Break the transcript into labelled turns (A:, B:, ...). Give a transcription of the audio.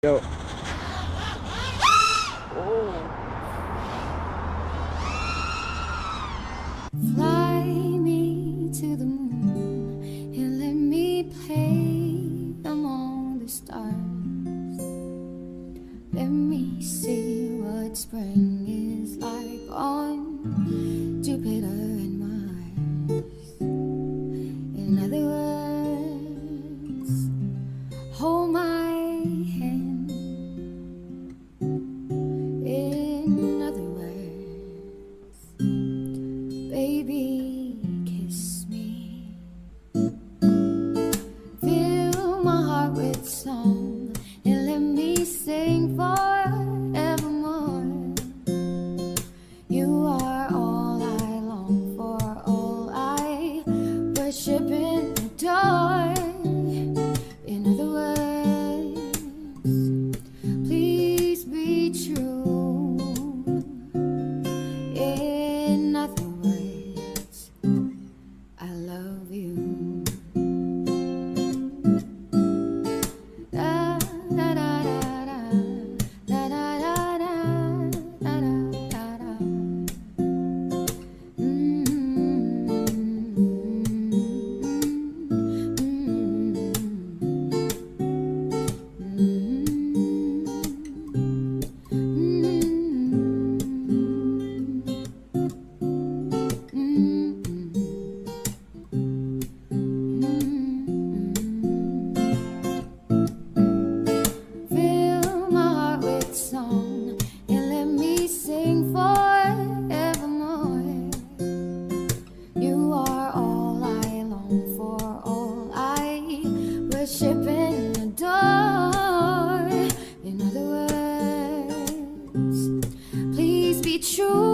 A: Yo.
B: Fly me to the moon and let me play among the stars. Let me see what spring is like on Jupiter and Mars. In other words, hold my hand. In other words, baby, kiss me. Fill my heart with song and let me sing forevermore. You are all I long for, all I worship and adore. In other words, please be true. In other words, I love you. Da, da, da, da, da, da, da, da, da, da, da. Fill my heart with song and let me sing forevermore. You are all I long for, all I worship and adore. In other words, please be true.